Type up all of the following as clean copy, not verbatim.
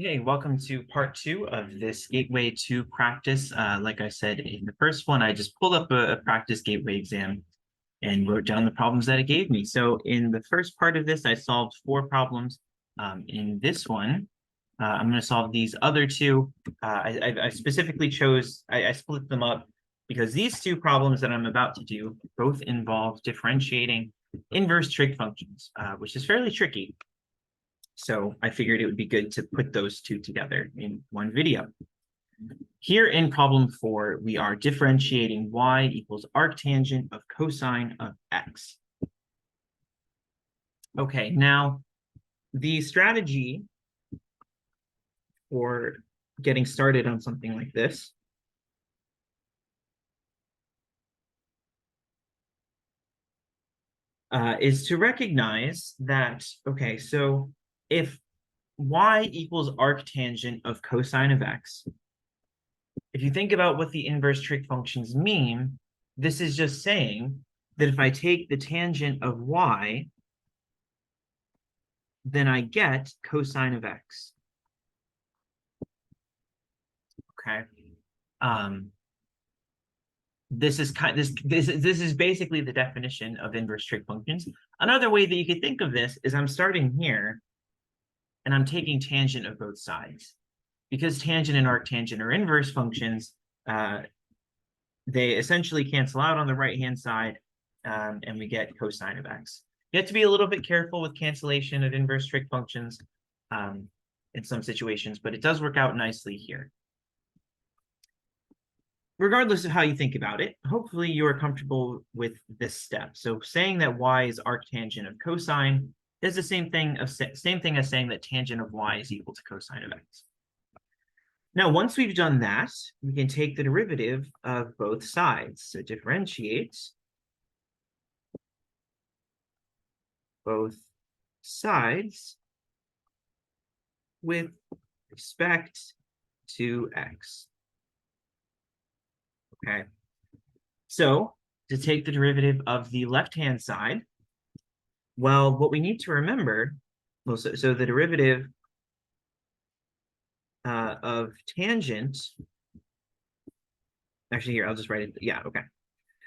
Hey, welcome to part two of this gateway to practice. Like I said in the first one, I just pulled up a practice gateway exam and wrote down the problems that it gave me. So in the first part of this, I solved 4 problems. In this one, I'm going to solve these other two. I specifically chose, I split them up because these 2 problems that I'm about to do both involve differentiating inverse trig functions, which is fairly tricky. So I figured it would be good to put those two together in one video. Here in problem 4, we are differentiating y equals arctangent of cosine of x. Okay, now the strategy for getting started on something like this is to recognize that, okay, so if y equals arctangent of cosine of x, if you think about what the inverse trig functions mean, this is just saying that if I take the tangent of y, then I get cosine of x. Okay. This is basically the definition of inverse trig functions. Another way that you could think of this is I'm starting here and I'm taking tangent of both sides. Because tangent and arctangent are inverse functions, they essentially cancel out on the right-hand side, and we get cosine of x. You have to be a little bit careful with cancellation of inverse trig functions in some situations, but it does work out nicely here. Regardless of how you think about it, hopefully you are comfortable with this step. So saying that y is arctangent of cosine is the same thing as saying that tangent of y is equal to cosine of x. Now, once we've done that, we can take the derivative of both sides. So differentiate both sides with respect to x. Okay. So to take the derivative of the left-hand side, well, what we need to remember, well, so the derivative of tangent, actually here, I'll just write it. Yeah, okay.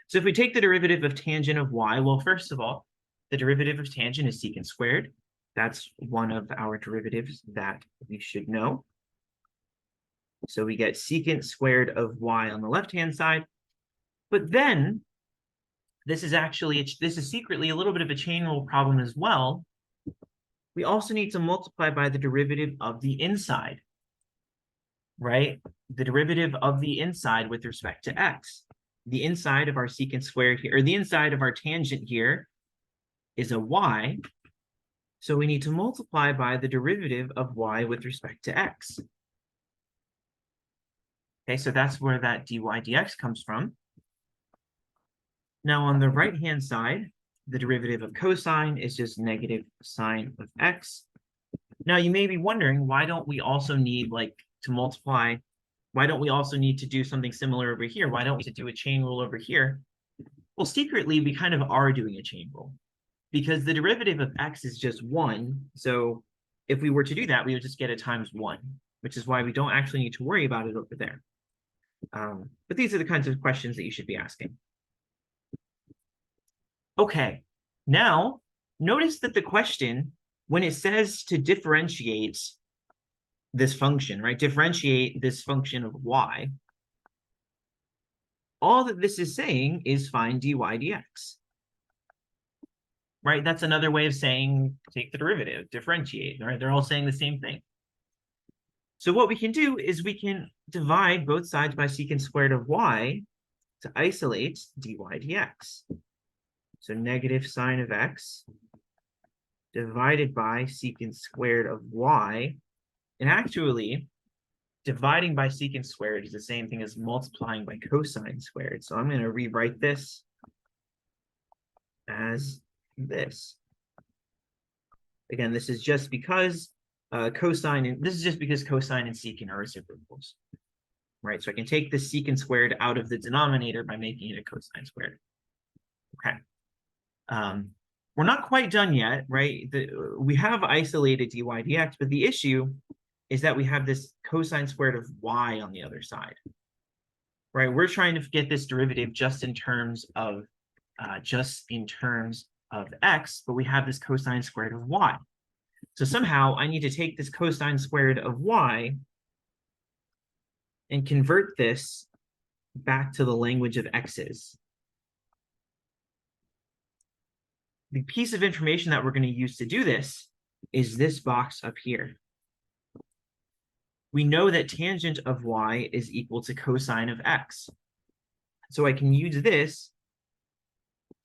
So if we take the derivative of tangent of y, well, first of all, the derivative of tangent is secant squared. That's one of our derivatives that we should know. So we get secant squared of y on the left-hand side. But then this is secretly a little bit of a chain rule problem as well. We also need to multiply by the derivative of the inside, right? The derivative of the inside with respect to x. The inside of our secant squared here, or the inside of our tangent here, is a y. So we need to multiply by the derivative of y with respect to x. Okay, so that's where that dy dx comes from. Now on the right-hand side, the derivative of cosine is just negative sine of x. Now you may be wondering, why don't we also need to multiply? Why don't we also need to do something similar over here? Why don't we do a chain rule over here? Well, secretly, we kind of are doing a chain rule because the derivative of x is just 1. So if we were to do that, we would just get it times 1, which is why we don't actually need to worry about it over there. But these are the kinds of questions that you should be asking. Okay, now notice that the question, when it says to differentiate this function, right? Differentiate this function of y, all that this is saying is find dy dx. Right? That's another way of saying take the derivative, differentiate, right? They're all saying the same thing. So what we can do is we can divide both sides by secant squared of y to isolate dy dx. So negative sine of x divided by secant squared of y. And actually, dividing by secant squared is the same thing as multiplying by cosine squared. So I'm going to rewrite this as this. Again, this is just because cosine and secant are reciprocals. Right, so I can take the secant squared out of the denominator by making it a cosine squared. Okay. We're not quite done yet, right? We have isolated dy dx, but the issue is that we have this cosine squared of y on the other side, right? We're trying to get this derivative just in terms of x, but we have this cosine squared of y. So somehow I need to take this cosine squared of y and convert this back to the language of x's. The piece of information that we're going to use to do this is this box up here. We know that tangent of y is equal to cosine of x. So I can use this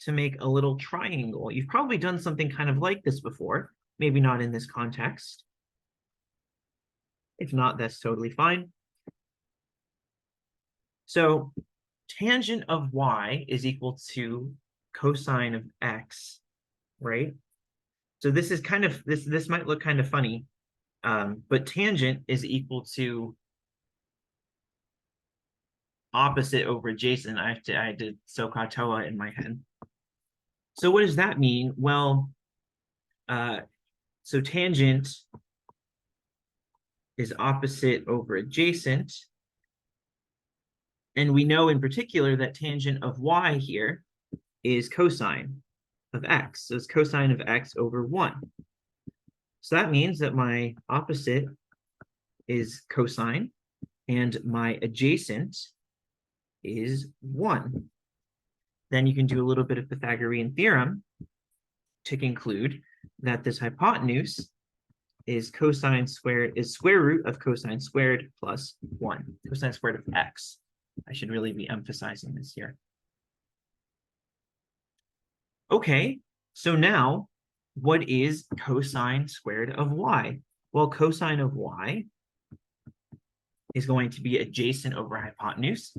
to make a little triangle. You've probably done something kind of like this before, maybe not in this context. If not, that's totally fine. So tangent of y is equal to cosine of x, right? So this is kind of, this might look kind of funny, but tangent is equal to opposite over adjacent. I did SOHCAHTOA in my head. So what does that mean? Well, so tangent is opposite over adjacent. And we know in particular that tangent of y here is cosine of x. So it's cosine of x over 1. So that means that my opposite is cosine and my adjacent is 1. Then you can do a little bit of Pythagorean theorem to conclude that this hypotenuse is square root of cosine squared plus 1, cosine squared of x. I should really be emphasizing this here. Okay, so now what is cosine squared of y? Well, cosine of y is going to be adjacent over hypotenuse.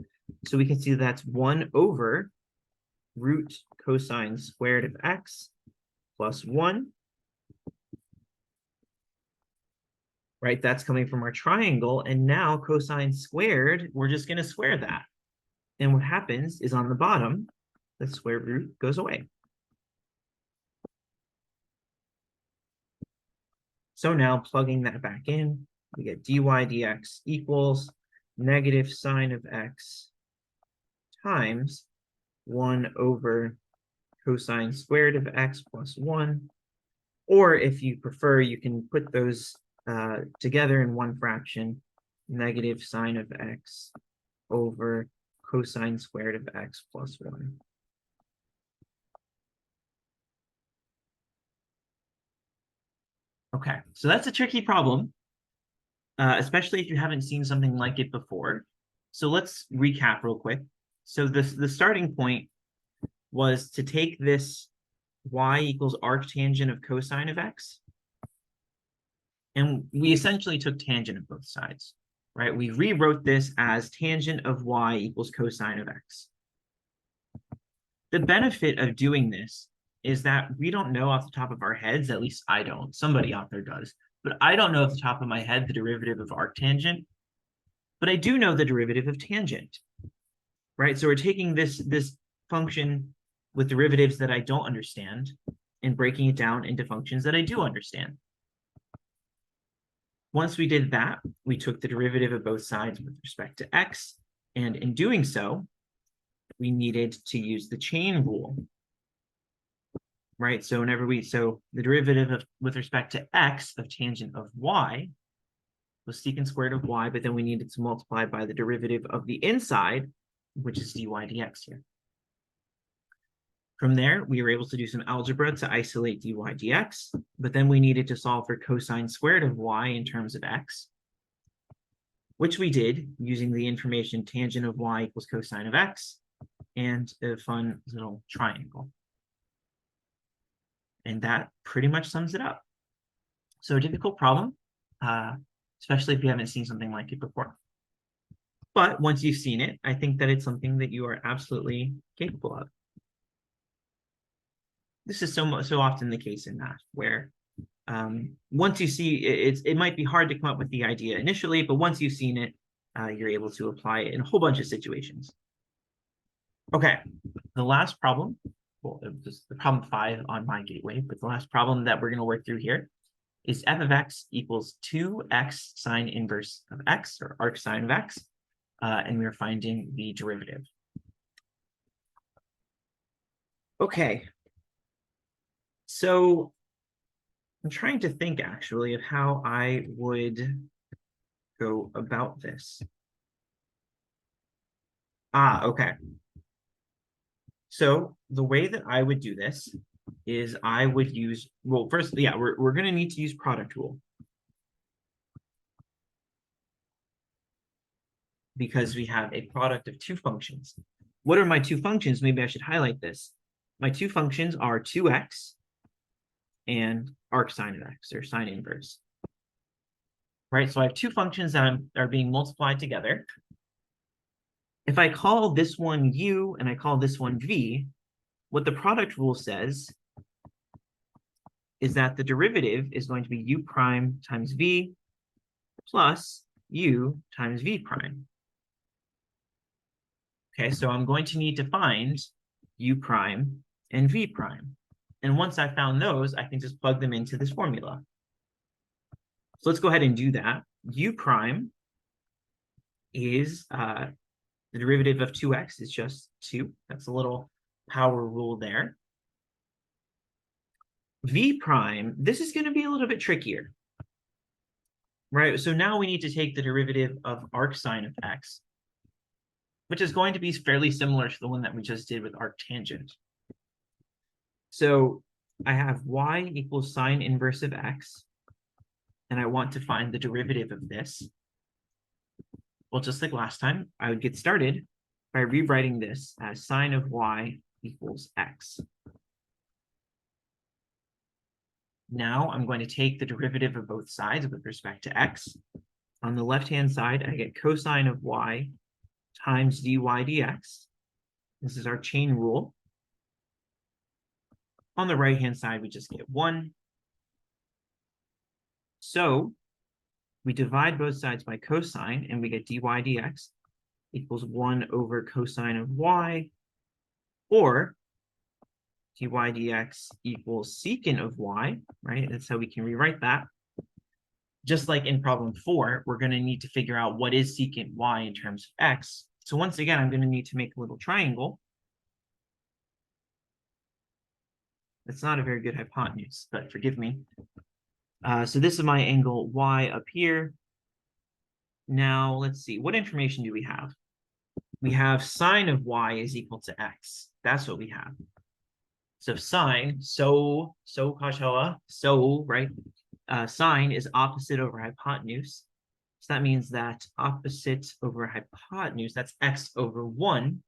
So we can see that's 1 over root cosine squared of x plus 1. Right, that's coming from our triangle. And now cosine squared, we're just going to square that. And what happens is on the bottom, the square root goes away. So now plugging that back in, we get dy dx equals negative sine of x times 1 over cosine squared of x plus 1. Or if you prefer, you can put those together in one fraction, negative sine of x over cosine squared of x plus 1. Okay, so that's a tricky problem, especially if you haven't seen something like it before. So let's recap real quick. So the starting point was to take this y equals arctangent of cosine of x, and we essentially took tangent of both sides, right? We rewrote this as tangent of y equals cosine of x. The benefit of doing this is that we don't know off the top of our heads, at least I don't, somebody out there does, but I don't know off the top of my head the derivative of arctangent, but I do know the derivative of tangent, right? So we're taking this function with derivatives that I don't understand and breaking it down into functions that I do understand. Once we did that, we took the derivative of both sides with respect to x, and in doing so, we needed to use the chain rule, right? So the derivative with respect to x of tangent of y was secant squared of y, but then we needed to multiply by the derivative of the inside, which is dy dx here. From there, we were able to do some algebra to isolate dy dx, but then we needed to solve for cosine squared of y in terms of x, which we did using the information tangent of y equals cosine of x and a fun little triangle. And that pretty much sums it up. So a difficult problem, especially if you haven't seen something like it before. But once you've seen it, I think that it's something that you are absolutely capable of. This is so often the case in math, where once you see it might be hard to come up with the idea initially, but once you've seen it, you're able to apply it in a whole bunch of situations. Okay, the last problem, well, it was the problem 5 on my gateway, but the last problem that we're going to work through here is f of x equals 2x sine inverse of x, or arc sine of x, and we're finding the derivative. Okay, so I'm trying to think actually of how I would go about this. Okay. So the way that I would do this is I would use, well, first, yeah, we're going to need to use product rule, because we have a product of two functions. What are my two functions? Maybe I should highlight this. My two functions are 2x and arc sine of x, or sine inverse. Right, so I have two functions that are being multiplied together. If I call this one u and I call this one v, what the product rule says is that the derivative is going to be u prime times v plus u times v prime. Okay, so I'm going to need to find u prime and v prime. And once I've found those, I can just plug them into this formula. So let's go ahead and do that. U prime is the derivative of 2x is just 2. That's a little power rule there. V prime, this is going to be a little bit trickier. Right, so now we need to take the derivative of arc sine of x, which is going to be fairly similar to the one that we just did with arctangent. So I have y equals sine inverse of x, and I want to find the derivative of this. Well, just like last time, I would get started by rewriting this as sine of y equals x. Now I'm going to take the derivative of both sides with respect to x. On the left-hand side, I get cosine of y times dy dx. This is our chain rule. On the right-hand side, we just get 1. So we divide both sides by cosine, and we get dy dx equals 1 over cosine of y, or dy dx equals secant of y, right? That's how we can rewrite that. Just like in problem 4, we're going to need to figure out what is secant y in terms of x. So once again, I'm going to need to make a little triangle. It's not a very good hypotenuse, but forgive me. So this is my angle y up here. Now, let's see. What information do we have? We have sine of y is equal to x. That's what we have. So sine, right? Sine is opposite over hypotenuse. So that means that opposite over hypotenuse, that's x over 1.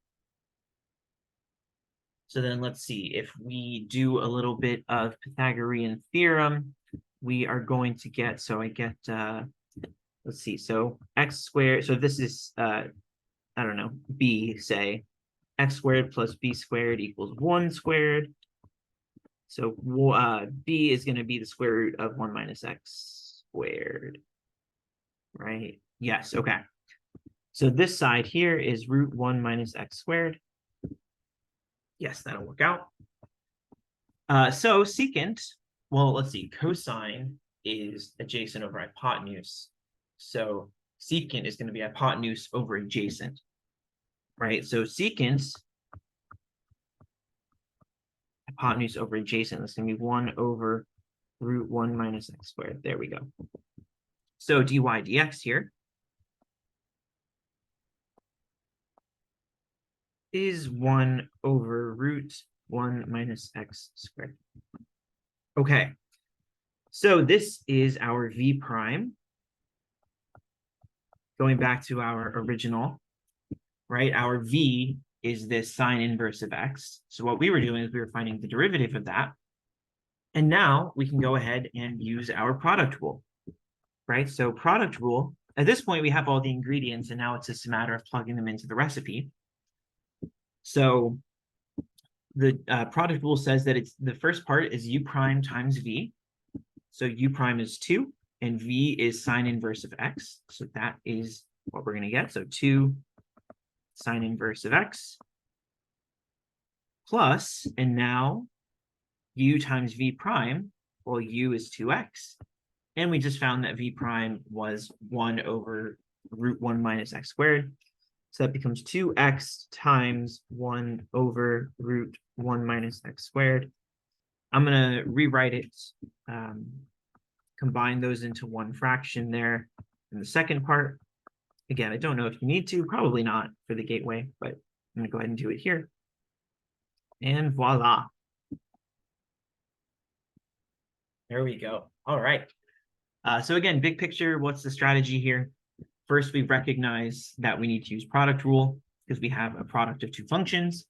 So then let's see, if we do a little bit of Pythagorean theorem, we are going to get, so I get, let's see, so x squared, so this is, I don't know, b, say, x squared plus b squared equals 1 squared. So b is going to be the square root of 1 minus x squared, right? Yes, okay. So this side here is root 1 minus x squared. Yes, that'll work out. So secant, well, let's see, cosine is adjacent over hypotenuse. So secant is going to be hypotenuse over adjacent, right? So secant, hypotenuse over adjacent, that's going to be 1 over root 1 minus x squared. There we go. So dy dx here is 1 over root 1 minus x squared. Okay, so this is our v prime. Going back to our original, right? Our v is this sine inverse of x. So what we were doing is we were finding the derivative of that. And now we can go ahead and use our product rule, right? So product rule, at this point, we have all the ingredients, and now it's just a matter of plugging them into the recipe. So the product rule says that it's the first part is u prime times v. So u prime is 2, and v is sine inverse of x. So that is what we're going to get. So 2 sine inverse of x plus, and now u times v prime, well, u is 2x. And we just found that v prime was 1 over root 1 minus x squared. So that becomes 2x times 1 over root 1 minus x squared. I'm going to rewrite it, combine those into one fraction there in the second part. Again, I don't know if you need to, probably not for the gateway, but I'm going to go ahead and do it here. And voila. There we go. All right. So again, big picture, what's the strategy here? First, we recognize that we need to use product rule because we have a product of two functions.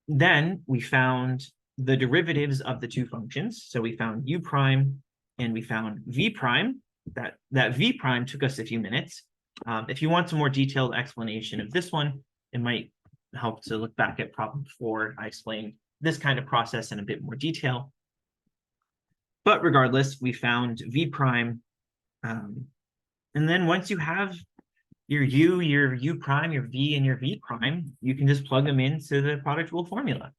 Then we found the derivatives of the two functions. So we found u prime and we found v prime. That v prime took us a few minutes. If you want some more detailed explanation of this one, it might help to look back at problem 4. I explained this kind of process in a bit more detail. But regardless, we found v prime. And then once you have your u prime, your v, and your v prime, you can just plug them into the product rule formula.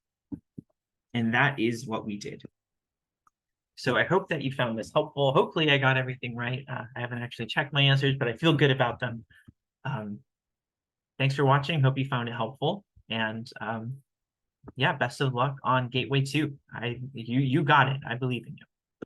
And that is what we did. So I hope that you found this helpful. Hopefully I got everything right. I haven't actually checked my answers, but I feel good about them. Thanks for watching. Hope you found it helpful. And yeah, best of luck on Gateway 2. You got it. I believe in you.